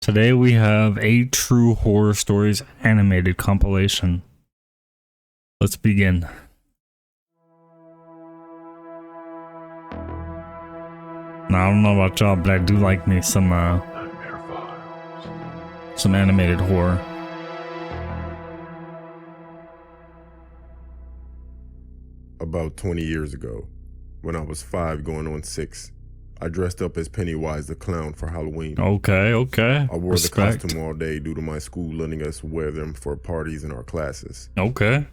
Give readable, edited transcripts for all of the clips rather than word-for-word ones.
Today we have a True Horror Stories animated compilation. Let's begin. Now, I don't know about y'all, but I do like me some animated horror. About 20 years ago, when I was 5 going on 6, I dressed up as Pennywise the Clown for Halloween. Okay. I wore Respect. the costume all day due to my school letting us wear them for parties in our classes. Okay.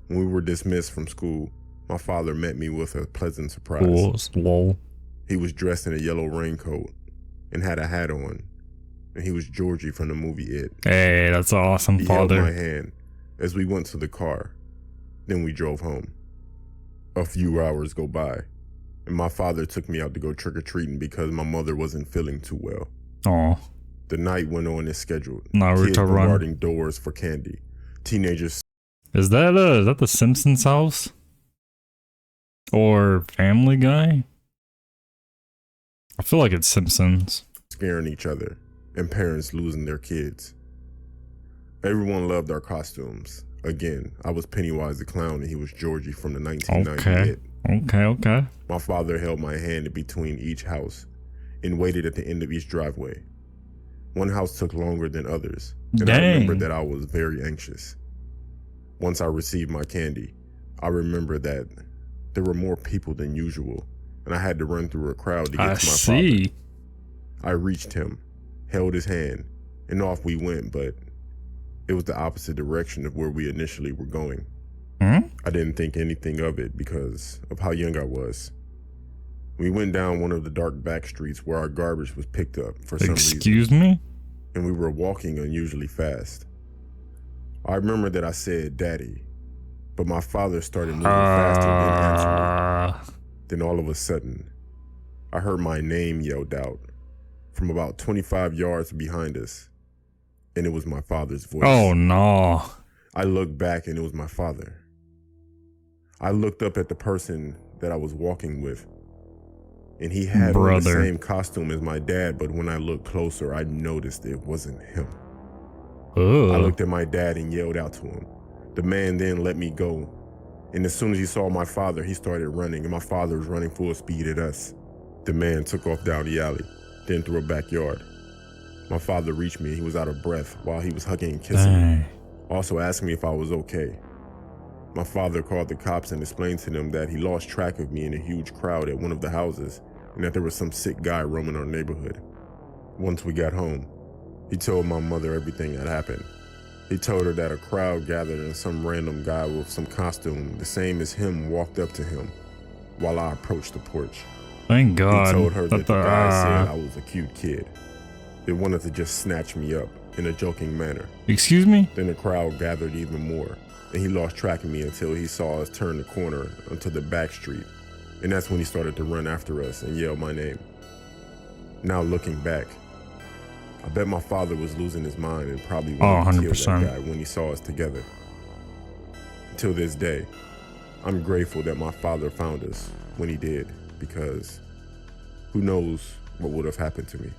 When we were dismissed from school, my father met me with a pleasant surprise. Cool. Lol. He was dressed in a yellow raincoat and had a hat on, and he was Georgie from the movie It. Hey, that's awesome, He held father. my hand as we went to the car. Then we drove home. A few hours go by, and my father took me out to go trick-or-treating because my mother wasn't feeling too well. Oh, The night went on as scheduled. Naruto Kids run. bombarding doors for candy. Teenagers Is that the Simpsons house? Or Family Guy? I feel like it's Simpsons. scaring each other, and parents losing their kids. Everyone loved our costumes. Again, I was Pennywise the Clown and he was Georgie from the 1990 It. Okay. My father held my hand in between each house and waited at the end of each driveway. One house took longer than others, and I remember that I was very anxious. Once I received my candy, I remember that there were more people than usual, and I had to run through a crowd to get to my father. I reached him, held his hand, and off we went, but it was the opposite direction of where we initially were going. I didn't think anything of it because of how young I was. We went down one of the dark back streets where our garbage was picked up for some reason. Excuse me? And we were walking unusually fast. I remember that I said, "Daddy," but my father started moving faster and didn't answer me. Then all of a sudden, I heard my name yelled out from about 25 yards behind us, and it was my father's voice. Oh no. I looked back and it was my father. I looked up at the person that I was walking with, and he had on the same costume as my dad, but when I looked closer, I noticed it wasn't him. I looked at my dad and yelled out to him. The man then let me go, and as soon as he saw my father, he started running, and my father was running full speed at us. The man took off down the alley, then through a backyard. My father reached me, and he was out of breath while he was hugging and kissing me, also asking me if I was okay. My father called the cops and explained to them that he lost track of me in a huge crowd at one of the houses, and that there was some sick guy roaming our neighborhood. Once we got home, he told my mother everything that happened. He told her that a crowd gathered and some random guy with some costume the same as him walked up to him while I approached the porch. Thank God. He told her that the guy said I was a cute kid. They wanted to just snatch me up in a joking manner. Excuse me? Then the crowd gathered even more, and he lost track of me until he saw us turn the corner onto the back street, and that's when he started to run after us and yell my name. Now looking back, I bet my father was losing his mind and probably wanted to kill that guy when he saw us together. Until this day, I'm grateful that my father found us when he did, because who knows what would have happened to me.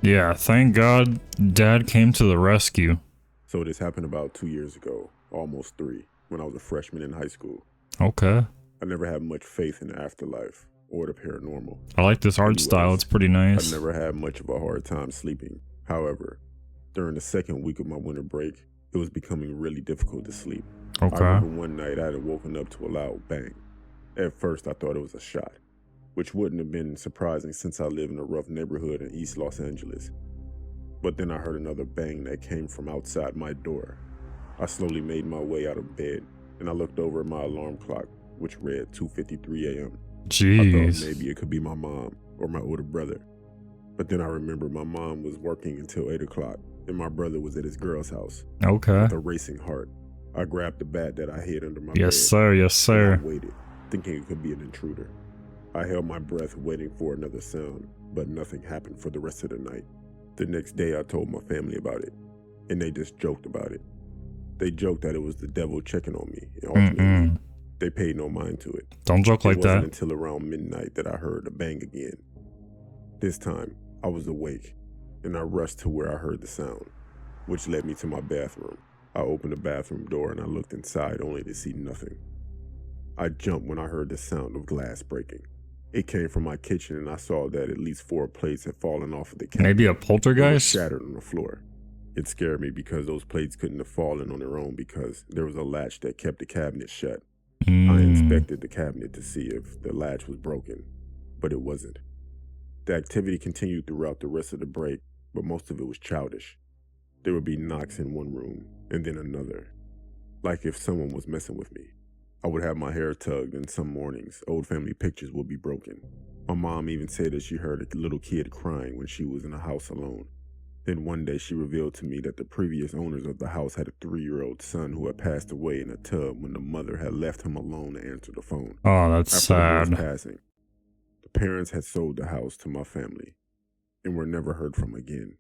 Yeah, thank God Dad came to the rescue. So this happened about 2 years ago, almost 3, when I was a freshman in high school. Okay. I never had much faith in the afterlife or the paranormal. I like this art style, it's pretty nice. I never had much of a hard time sleeping. However, during the second week of my winter break, it was becoming really difficult to sleep. Okay. I remember one night I had woken up to a loud bang. At first I thought it was a shot, which wouldn't have been surprising since I live in a rough neighborhood in East Los Angeles. But then I heard another bang that came from outside my door. I slowly made my way out of bed, and I looked over at my alarm clock, which read 2:53 a.m. Jeez. I thought maybe it could be my mom or my older brother. But then I remembered my mom was working until 8 o'clock, and my brother was at his girl's house. Okay. With a racing heart, I grabbed the bat that I hid under my bed. Yes, sir. Yes, sir. And I waited, thinking it could be an intruder. I held my breath waiting for another sound, but nothing happened for the rest of the night. The next day I told my family about it, and they just joked about it. They joked that it was the devil checking on me, and ultimately, they paid no mind to it. Don't joke like that. It wasn't until around midnight that I heard a bang again. This time, I was awake, and I rushed to where I heard the sound, which led me to my bathroom. I opened the bathroom door and I looked inside only to see nothing. I jumped when I heard the sound of glass breaking. It came from my kitchen and I saw that at least 4 plates had fallen off of the cabinet. Maybe a poltergeist? Shattered on the floor. It scared me because those plates couldn't have fallen on their own because there was a latch that kept the cabinet shut. I inspected the cabinet to see if the latch was broken, but it wasn't. The activity continued throughout the rest of the break, but most of it was childish. There would be knocks in one room and then another, like if someone was messing with me. I would have my hair tugged, and some mornings, old family pictures would be broken. My mom even said that she heard a little kid crying when she was in the house alone. Then one day she revealed to me that the previous owners of the house had a 3-year-old son who had passed away in a tub when the mother had left him alone to answer the phone. Oh, that's After sad. the boy's passing, the parents had sold the house to my family and were never heard from again.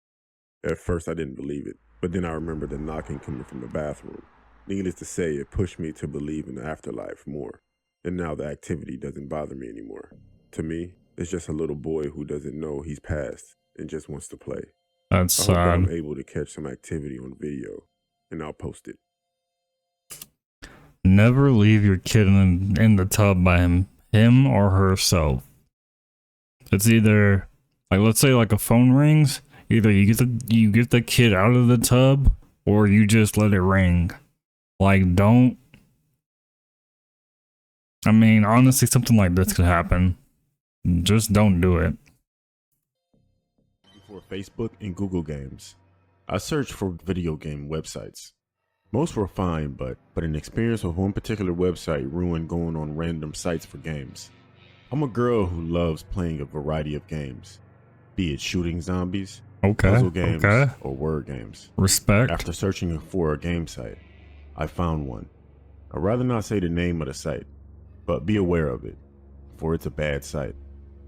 At first I didn't believe it, but then I remembered the knocking coming from the bathroom. Needless to say, it pushed me to believe in the afterlife more, and now the activity doesn't bother me anymore. To me, it's just a little boy who doesn't know he's passed and just wants to play. That's I hope that sad. I'm able to catch some activity on video, and I'll post it. Never leave your kid in the tub by him or herself. It's either, like, let's say like a phone rings, either you get the kid out of the tub or you just let it ring. Like, don't. I mean, honestly, something like this could happen. Just don't do it. For Facebook and Google Games, I searched for video game websites. Most were fine, but an experience with one particular website ruined going on random sites for games. I'm a girl who loves playing a variety of games, be it shooting zombies, puzzle games, or word games. Respect. After searching for a game site, I found one. I'd rather not say the name of the site, but be aware of it, for it's a bad site.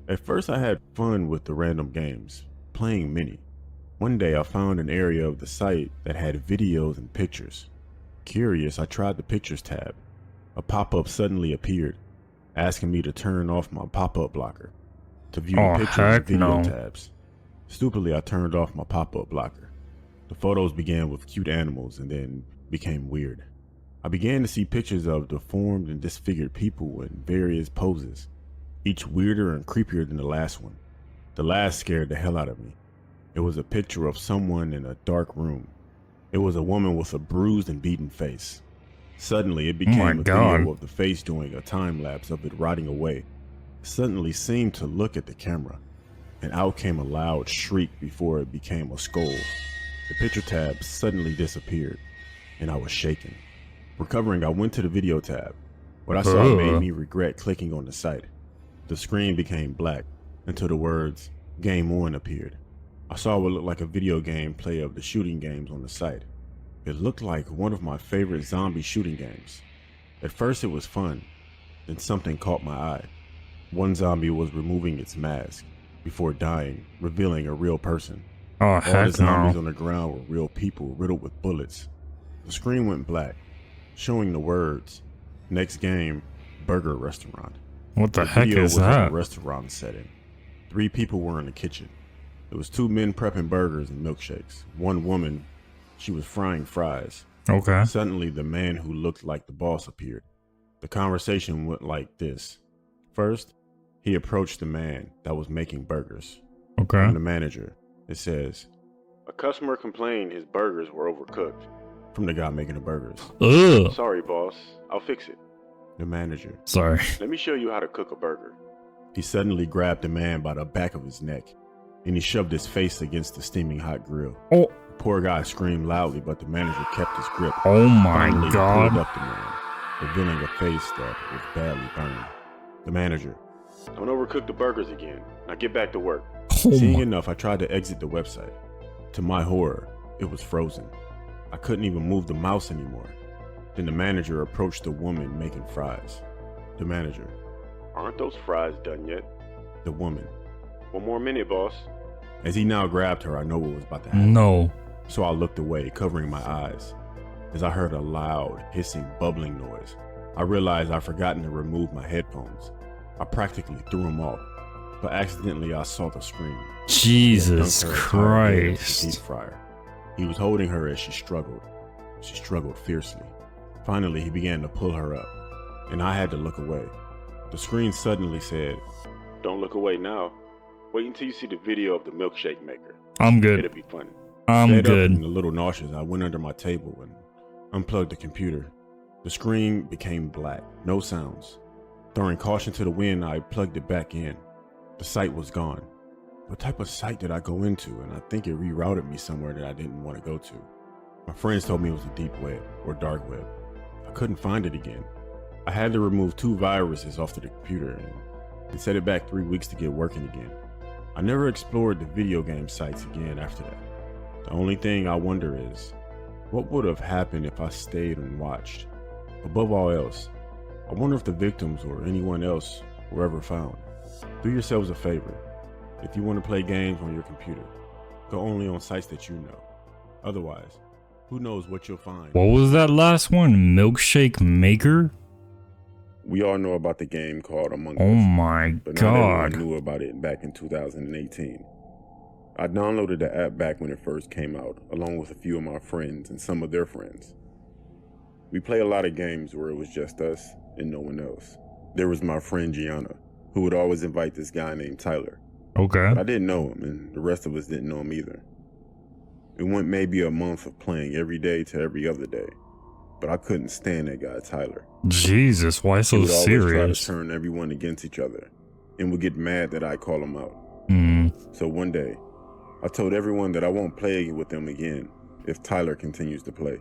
At first I had fun with the random games, playing many. One day I found an area of the site that had videos and pictures. Curious, I tried the pictures tab. A pop-up suddenly appeared, asking me to turn off my pop-up blocker to view the pictures and video tabs. Stupidly, I turned off my pop-up blocker. The photos began with cute animals and then became weird. I began to see pictures of deformed and disfigured people in various poses, each weirder and creepier than the last one. The last scared the hell out of me. It was a picture of someone in a dark room. It was a woman with a bruised and beaten face. Suddenly, it became a video of the face doing a time-lapse of it rotting away. It suddenly seemed to look at the camera, and out came a loud shriek before it became a skull. The picture tab suddenly disappeared, and I was shaken. Recovering, I went to the video tab. What I saw made me regret clicking on the site. The screen became black until the words "Game On" appeared. I saw what looked like a video game play of the shooting games on the site. It looked like one of my favorite zombie shooting games. At first it was fun, then something caught my eye. One zombie was removing its mask before dying, revealing a real person. Oh, All the zombies no. on the ground were real people riddled with bullets. The screen went black, showing the words, "Next game, burger restaurant." What the The heck video is was in that? a restaurant setting. 3 people were in the kitchen. There was 2 men prepping burgers and milkshakes. One woman, she was frying fries. Okay. Suddenly, the man who looked like the boss appeared. The conversation went like this. First, he approached the man that was making burgers. Okay. From the manager, it says, "A customer complained his burgers were overcooked." From the guy making the burgers, Ugh. "Sorry, boss, I'll fix it." The manager, Sorry. "Let me show you how to cook a burger." He suddenly grabbed the man by the back of his neck, and he shoved his face against the steaming hot grill. Oh. The poor guy screamed loudly, but the manager kept his grip. Oh my Finally, he God. pulled up the man, revealing a face that was badly burned. The manager, "Don't overcook the burgers again. Now get back to work." Oh Seeing my. enough, I tried to exit the website. To my horror, it was frozen. I couldn't even move the mouse anymore. Then the manager approached the woman making fries. The manager, "Aren't those fries done yet?" The woman, "1 more minute, boss." As he now grabbed her, I know what was about to happen. No. So I looked away, covering my eyes, as I heard a loud, hissing, bubbling noise. I realized I'd forgotten to remove my headphones. I practically threw them off. but accidentally I saw the screen. Jesus He had dunked her entire head into the Christ. deep fryer. He was holding her as she struggled. She struggled fiercely. Finally, he began to pull her up, and I had to look away. The screen suddenly said, "Don't look away now. Wait until you see the video of the milkshake maker. I'm good. It'll be funny." I'm Fed up good. and a little nauseous, I went under my table and unplugged the computer. The screen became black, no sounds. Throwing caution to the wind, I plugged it back in. The site was gone. What type of site did I go into? And I think it rerouted me somewhere that I didn't want to go to. My friends told me it was a deep web or dark web. I couldn't find it again. I had to remove 2 viruses off the computer and set it back 3 weeks to get working again. I never explored the video game sites again after that. The only thing I wonder is, what would have happened if I stayed and watched? Above all else, I wonder if the victims or anyone else were ever found. Do yourselves a favor. If you want to play games on your computer, go only on sites that you know. Otherwise, who knows what you'll find. What was that last one? Milkshake Maker? We all know about the game called Among Oh Us, my but not everyone god. knew about it back in 2018. I downloaded the app back when it first came out, along with a few of my friends and some of their friends. We play a lot of games where it was just us and no one else. There was my friend Gianna, who would always invite this guy named Tyler. Okay. But I didn't know him, and the rest of us didn't know him either. It went maybe a month of playing every day to every other day, but I couldn't stand that guy Tyler. Jesus, why He so would always try to serious? turn everyone against each other, and would get mad that I call him out. So one day, I told everyone that I won't play with them again if Tyler continues to play.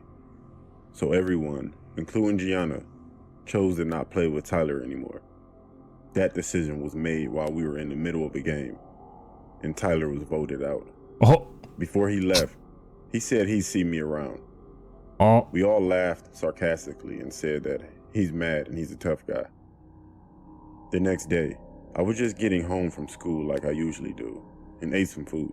So everyone, including Gianna, chose to not play with Tyler anymore. That decision was made while we were in the middle of a game, and Tyler was voted out. Oh, Before he left, he said he'd see me around. oh, We all laughed sarcastically and said that he's mad and he's a tough guy. The next day, I was just getting home from school like I usually do, and ate some food.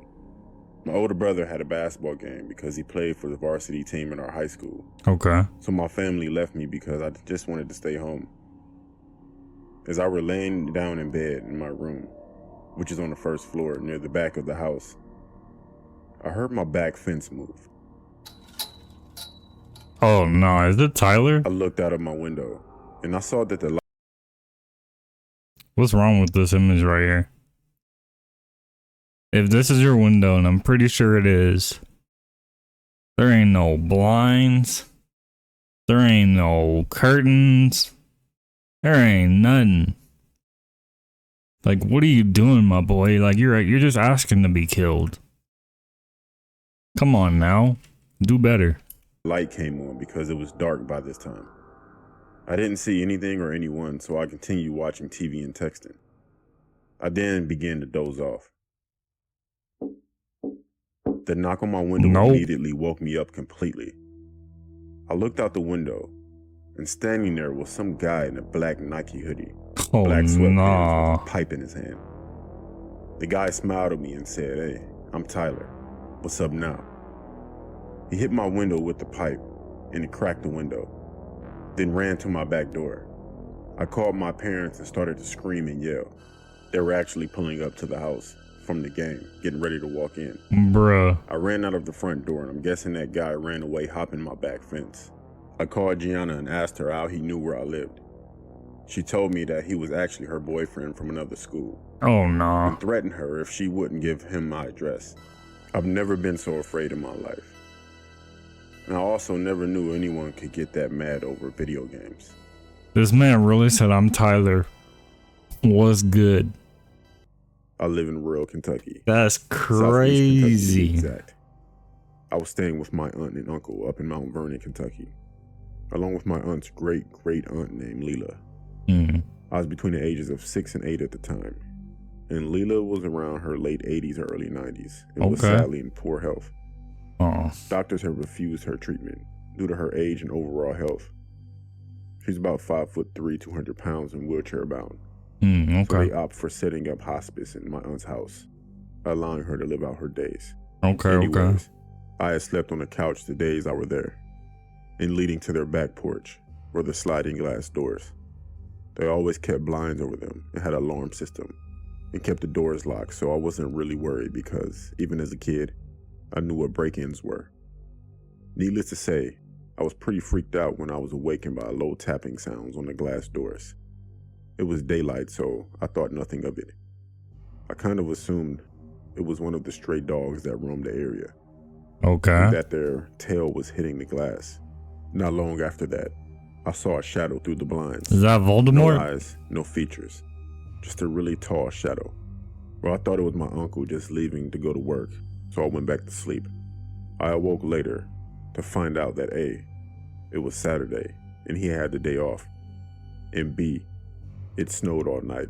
My older brother had a basketball game because he played for the varsity team in our high school. okay. So my family left me because I just wanted to stay home. As I were laying down in bed in my room, which is on the first floor near the back of the house, I heard my back fence move. Oh no, is it Tyler? I looked out of my window and I saw that the light What's wrong with this image right here? If this is your window, and I'm pretty sure it is, there ain't no blinds. There ain't no curtains. There ain't nothing. Like, what are you doing, my boy? Like, you're just asking to be killed. Come on now. Do better. light came on because it was dark by this time. I didn't see anything or anyone, so I continued watching TV and texting. I then began to doze off. The knock on my window immediately woke me up completely. I looked out the window, and standing there was some guy in a black Nike hoodie, Oh, black sweatpants nah. with a pipe in his hand. The guy smiled at me and said, "Hey, I'm Tyler. What's up now?" He hit my window with the pipe, and it cracked the window, then ran to my back door. I called my parents and started to scream and yell. They were actually pulling up to the house from the game, getting ready to walk in. Bruh. I ran out of the front door, and I'm guessing that guy ran away hopping my back fence. I called Gianna and asked her how he knew where I lived. She told me that he was actually her boyfriend from another school, Oh, nah. and threatened her if she wouldn't give him my address. I've never been so afraid in my life. And I also never knew anyone could get that mad over video games. This man really said, "I'm Tyler." What's good? I live in rural Kentucky. That's Southeast Kentucky, to be crazy. exact. I was staying with my aunt and uncle up in Mount Vernon, Kentucky, along with my aunt's great-great-aunt named Leela. I was between the ages of 6 and 8 at the time, and Leela was around her late 80s or early 90s and was Okay. sadly in poor health. Oh, Doctors have refused her treatment due to her age and overall health. She's about 5'3", 200 pounds, and wheelchair bound. So okay. they opt for setting up hospice in my aunt's house, allowing her to live out her days. Okay, okay. Anyways, I had slept on the couch the days I were there, and leading to their back porch were the sliding glass doors. They always kept blinds over them and had an alarm system. and kept the doors locked, so I wasn't really worried because, even as a kid, I knew what break-ins were. Needless to say, I was pretty freaked out when I was awakened by low tapping sounds on the glass doors. It was daylight, so I thought nothing of it. I kind of assumed it was one of the stray dogs that roamed the area. Okay. And that their tail was hitting the glass. Not long after that, I saw a shadow through the blinds. Is that Voldemort? No eyes, no features. Just a really tall shadow. Well, I thought it was my uncle just leaving to go to work, so I went back to sleep. I awoke later to find out that A, it was Saturday and he had the day off, and B, it snowed all night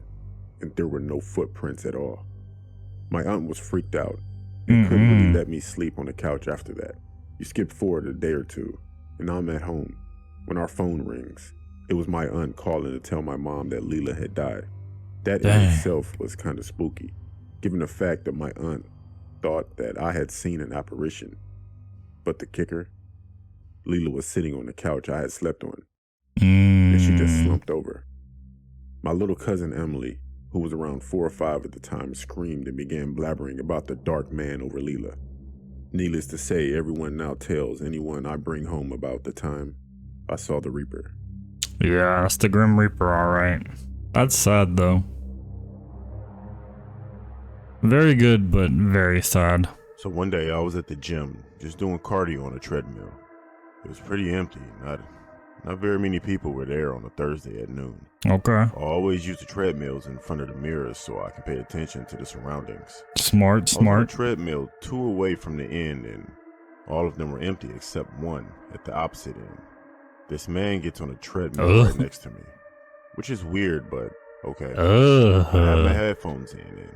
and there were no footprints at all. My aunt was freaked out and couldn't really let me sleep on the couch after that. You skip forward a day or two, and I'm at home when our phone rings. It was my aunt calling to tell my mom that Leela had died. That in itself was kind of spooky, given the fact that my aunt thought that I had seen an apparition. But the kicker, Leela was sitting on the couch I had slept on, and she just slumped over. My little cousin Emily, who was around 4 or 5 at the time, screamed and began blabbering about the dark man over Leela. Needless to say, everyone now tells anyone I bring home about the time I saw the Reaper. Yeah, that's the Grim Reaper, alright. That's sad, though. Very good, but very sad. So one day I was at the gym, just doing cardio on a treadmill. It was pretty empty. Not very many people were there on a Thursday at noon. Okay. I always use the treadmills in front of the mirrors so I can pay attention to the surroundings. Smart. I was on a treadmill 2 away from the end, and all of them were empty except one at the opposite end. This man gets on a treadmill right next to me, which is weird, but okay. I have my headphones in, and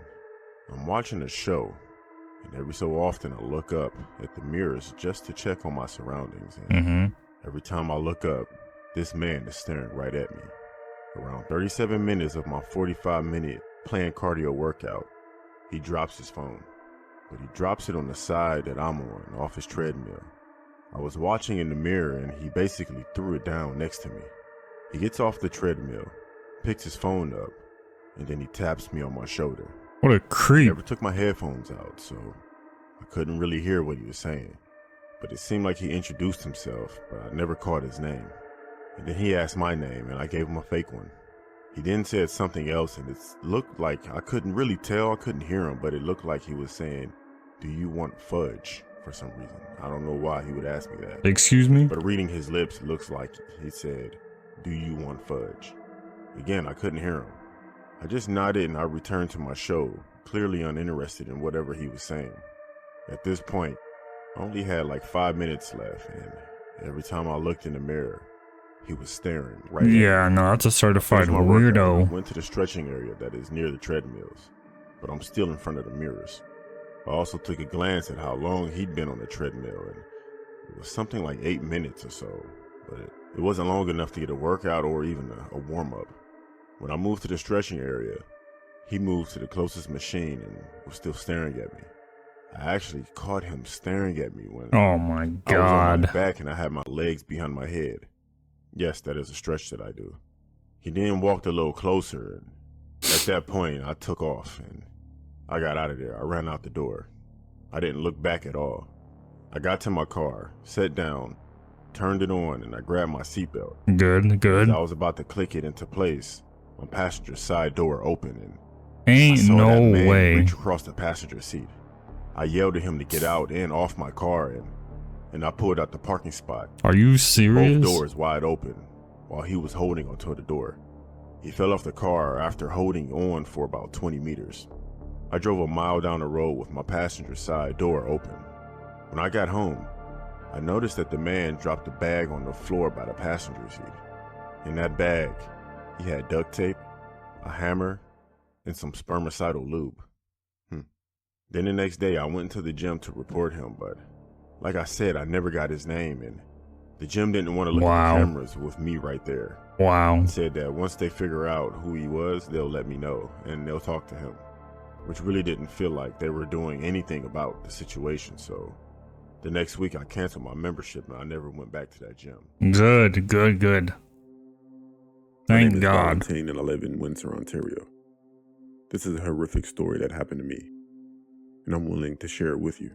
I'm watching a show, and every so often I look up at the mirrors just to check on my surroundings, and every time I look up, this man is staring right at me. Around 37 minutes of my 45-minute planned cardio workout, he drops his phone, but he drops it on the side that I'm on, off his treadmill. I was watching in the mirror, and he basically threw it down next to me. He gets off the treadmill, picks his phone up, and then he taps me on my shoulder. What a creep. I never took my headphones out, so I couldn't really hear what he was saying. But it seemed like he introduced himself, but I never caught his name. And then he asked my name, and I gave him a fake one. He then said something else, and it looked like I couldn't really tell, I couldn't hear him, but it looked like he was saying, "Do you want fudge?" for some reason. I don't know why he would ask me that. Excuse me? But reading his lips, it looks like he said, "Do you want fudge?" Again, I couldn't hear him. I just nodded and I returned to my show, clearly uninterested in whatever he was saying. At this point, I only had like 5 minutes left, and every time I looked in the mirror, he was staring right at me. Yeah, no, that's a certified My workout, weirdo. I went to the stretching area that is near the treadmills, but I'm still in front of the mirrors. I also took a glance at how long he'd been on the treadmill, and it was something like 8 minutes or so, but it wasn't long enough to get a workout or even a warm-up. When I moved to the stretching area, he moved to the closest machine and was still staring at me. I actually caught him staring at me when Oh my I was on god. my back and I had my legs behind my head. Yes, that is a stretch that I do. He then walked a little closer, and at that point, I took off and I got out of there. I ran out the door. I didn't look back at all. I got to my car, sat down, turned it on, and I grabbed my seatbelt. Good. As I was about to click it into place, my passenger side door opened, and Ain't I saw no that man way. reach across the passenger seat. I yelled at him to get out and off my car, and I pulled out the parking spot. Are you serious? Both doors wide open, while he was holding onto the door. He fell off the car after holding on for about 20 meters. I drove a mile down the road with my passenger side door open. When I got home, I noticed that the man dropped a bag on the floor by the passenger seat. In that bag, he had duct tape, a hammer, and some spermicidal lube. Then the next day, I went into the gym to report him, but like I said, I never got his name, and the gym didn't want to look at the cameras with me right there. Wow. He said that once they figure out who he was, they'll let me know, and they'll talk to him, which really didn't feel like they were doing anything about the situation, so the next week I canceled my membership and I never went back to that gym. Good. My name Thank is God. Valentine, and I live in Windsor, Ontario. This is a horrific story that happened to me, and I'm willing to share it with you.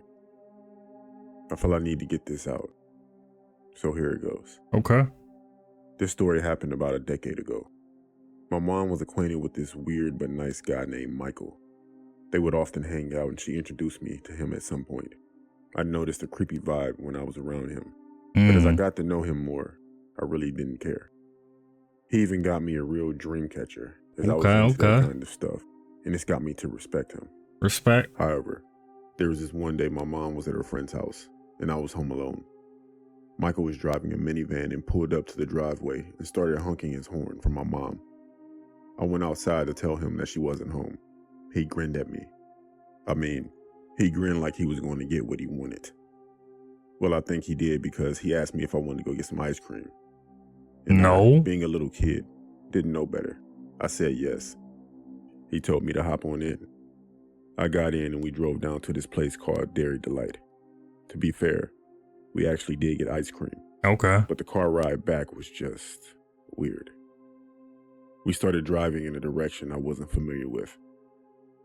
I feel I need to get this out, so here it goes. Okay. This story happened about a decade ago. My mom was acquainted with this weird but nice guy named Michael. They would often hang out, and she introduced me to him at some point. I noticed a creepy vibe when I was around him, but as I got to know him more, I really didn't care. He even got me a real dream catcher, as I was into that kind of stuff, and this got me to respect him. Respect. However, there was this one day my mom was at her friend's house, and I was home alone. Michael was driving a minivan and pulled up to the driveway and started honking his horn for my mom. I went outside to tell him that she wasn't home. He grinned at me. He grinned like he was going to get what he wanted. Well, I think he did because he asked me if I wanted to go get some ice cream. And I, being a little kid, didn't know better. I said yes. He told me to hop on in. I got in and we drove down to this place called Dairy Delight. To be fair, we actually did get ice cream. Okay. But the car ride back was just weird. We started driving in a direction I wasn't familiar with.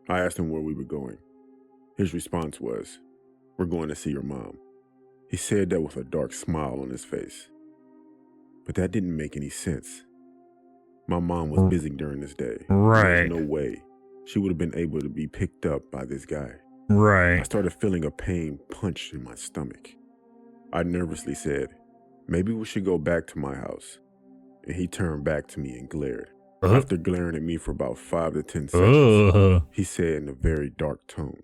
I asked him where we were going. His response was, "We're going to see your mom." He said that with a dark smile on his face. But that didn't make any sense. My mom was busy during this day. Right. There was no way she would have been able to be picked up by this guy. Right. I started feeling a pain punch in my stomach. I nervously said, "Maybe we should go back to my house." And he turned back to me and glared. After glaring at me for about 5 to 10 seconds, he said in a very dark tone,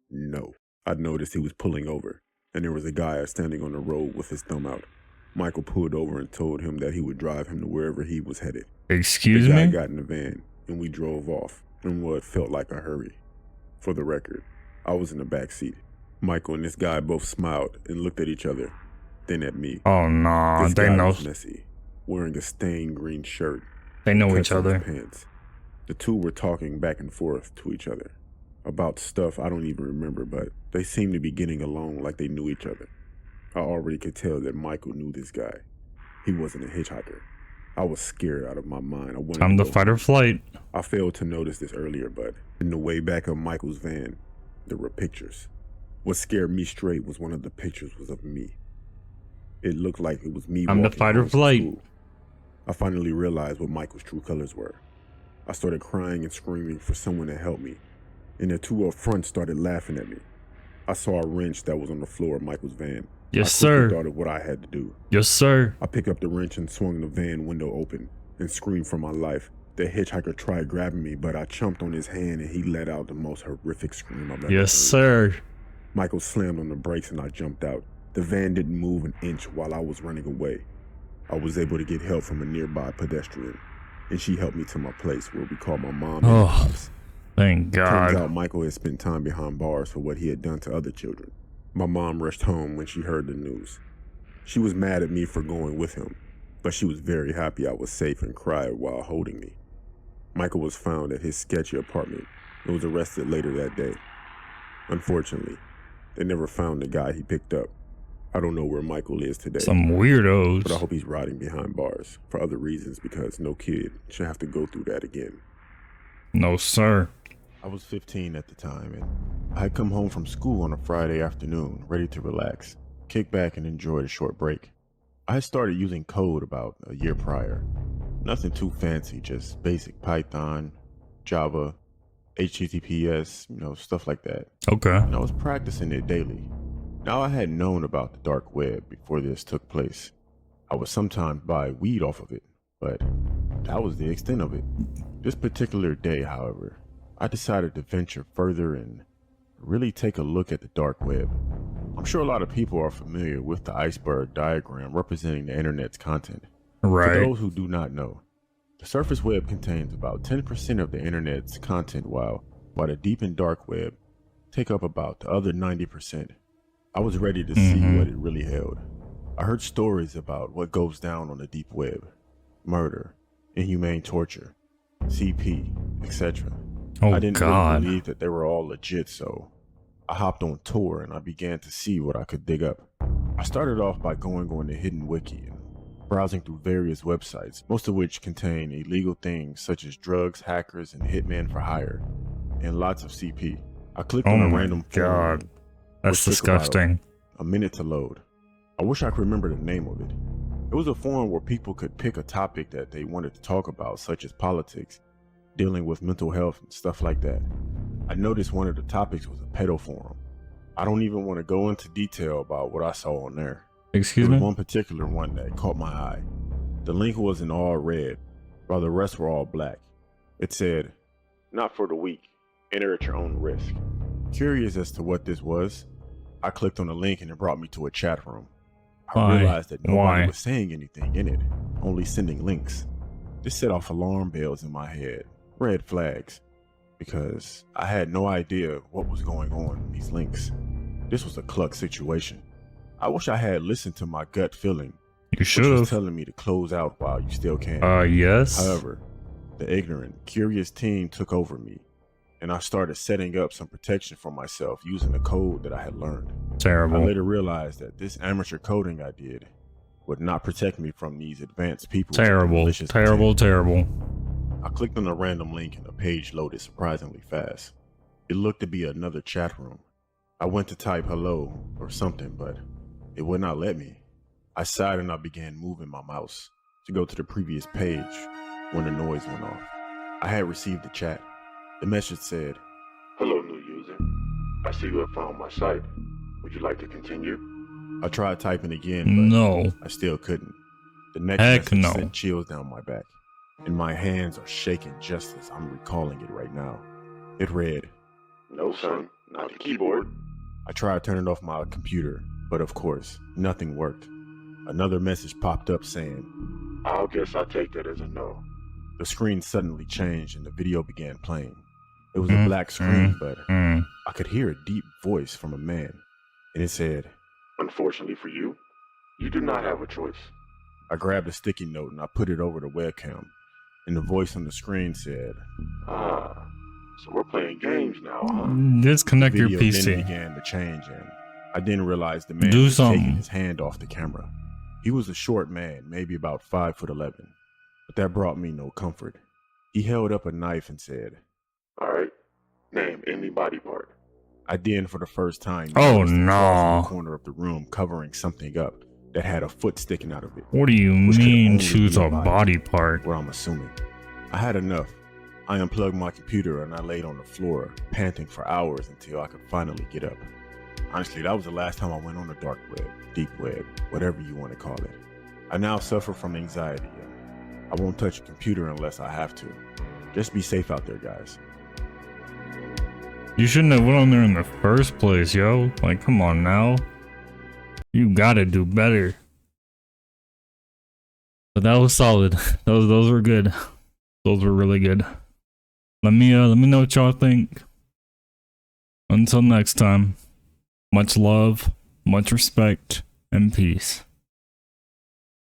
"No." I noticed he was pulling over, and there was a guy standing on the road with his thumb out. Michael pulled over and told him that he would drive him to wherever he was headed. Excuse me? The guy got in the van, and we drove off in what felt like a hurry. For the record, I was in the back seat. Michael and this guy both smiled and looked at each other, then at me. Oh, no. This They guy know. was messy, wearing a stained green shirt. They know Cuts each on his other. pants. The two were talking back and forth to each other about stuff I don't even remember, but they seemed to be getting along like they knew each other. I already could tell that Michael knew this guy. He wasn't a hitchhiker. I was scared out of my mind. Time to fight or flight. I failed to notice this earlier, but in the way back of Michael's van, there were pictures. What scared me straight was one of the pictures was of me. It looked like it was me. Time to fight or flight. I finally realized what Michael's true colors were. I started crying and screaming for someone to help me, and the two up front started laughing at me. I saw a wrench that was on the floor of Michael's van. Yes, I quickly sir. thought of what I had to do. Yes, sir. I picked up the wrench and swung the van window open and screamed for my life. The hitchhiker tried grabbing me, but I chumped on his hand and he let out the most horrific scream I've ever heard. Yes, sir. Michael slammed on the brakes and I jumped out. The van didn't move an inch while I was running away. I was able to get help from a nearby pedestrian, and she helped me to my place where we called my mom and pops. Thank Turns God. out Michael had spent time behind bars for what he had done to other children. My mom rushed home when she heard the news. She was mad at me for going with him, but she was very happy I was safe and cried while holding me. Michael was found at his sketchy apartment and was arrested later that day. Unfortunately, they never found the guy he picked up. I don't know where Michael is today. Some weirdos. But I hope he's rotting behind bars for other reasons because no kid should have to go through that again. No, sir. I was 15 at the time, and I had come home from school on a Friday afternoon, ready to relax, kick back, and enjoy a short break. I had started using code about a year prior. Nothing too fancy, just basic Python, Java, HTTPS, stuff like that. Okay. And I was practicing it daily. Now, I had known about the dark web before this took place. I would sometimes buy weed off of it, but that was the extent of it. This particular day, however, I decided to venture further and really take a look at the dark web. I'm sure a lot of people are familiar with the iceberg diagram representing the internet's content. Right. For those who do not know, the surface web contains about 10% of the internet's content, while the deep and dark web take up about the other 90%. I was ready to see what it really held. I heard stories about what goes down on the deep web: murder, inhumane torture, CP, etc. Oh, I didn't God. really believe that they were all legit, so I hopped on Tor and I began to see what I could dig up. I started off by going on the hidden wiki and browsing through various websites, most of which contain illegal things such as drugs, hackers, and hitmen for hire. and lots of CP. I clicked Oh on a my random god. forum, That's which took about disgusting. a minute to load. I wish I could remember the name of it. It was a forum where people could pick a topic that they wanted to talk about, such as politics, dealing with mental health, and stuff like that. I noticed one of the topics was a pedo forum. I don't even want to go into detail about what I saw on there. Excuse There was me? one particular one that caught my eye. The link was in all red, while the rest were all black. It said, "Not for the weak. Enter at your own risk." Curious as to what this was, I clicked on the link and it brought me to a chat room. I Why? realized that nobody Why? was saying anything in it, only sending links. This set off alarm bells in my head, red flags, because I had no idea what was going on in these links. This was a cluck situation. I wish I had listened to my gut feeling, You which should was have. telling me to close out while you still can. Yes. However, the ignorant, curious teen took over me, and I started setting up some protection for myself using the code that I had learned. I Terrible. later realized that this amateur coding I did would not protect me from these advanced people. with Terrible. malicious Terrible. intent. Terrible. I clicked on a random link and the page loaded surprisingly fast. It looked to be another chat room. I went to type hello or something, but it would not let me. I sighed and I began moving my mouse to go to the previous page when the noise went off. I had received the chat. The message said, "Hello, new user. I see you have found my site. Would you like to continue?" I tried typing again, but No. I still couldn't. The next Heck message no. sent chills down my back, and my hands are shaking just as I'm recalling it right now. It read, "No, son, not the keyboard." I tried turning off my computer, but of course, nothing worked. Another message popped up saying, "I'll guess I take that as a no." The screen suddenly changed and the video began playing. It was a black screen, but I could hear a deep voice from a man, and it said, "Unfortunately for you, you do not have a choice." I grabbed a sticky note and I put it over the webcam, and the voice on the screen said, "Ah, so we're playing games now, huh?" Disconnect The your video PC. then began to change, and I didn't realize the man Do was something. taking his hand off the camera. He was a short man, maybe about 5'11", but that brought me no comfort. He held up a knife and said, "All right, name any body part." I then, for the first time, Oh, noticed the cloth in no. the corner of the room covering something up that had a foot sticking out of it, What do you Which could mean only choose be a a body. body part? where I'm assuming. I had enough. I unplugged my computer and I laid on the floor, panting for hours until I could finally get up. Honestly, that was the last time I went on the dark web, deep web, whatever you want to call it. I now suffer from anxiety. I won't touch a computer unless I have to. Just be safe out there, guys. You shouldn't have went on there in the first place, yo. Like, come on now. You gotta do better. But that was solid. Those were good. Those were really good. Let me know what y'all think. Until next time, much love, much respect, and peace.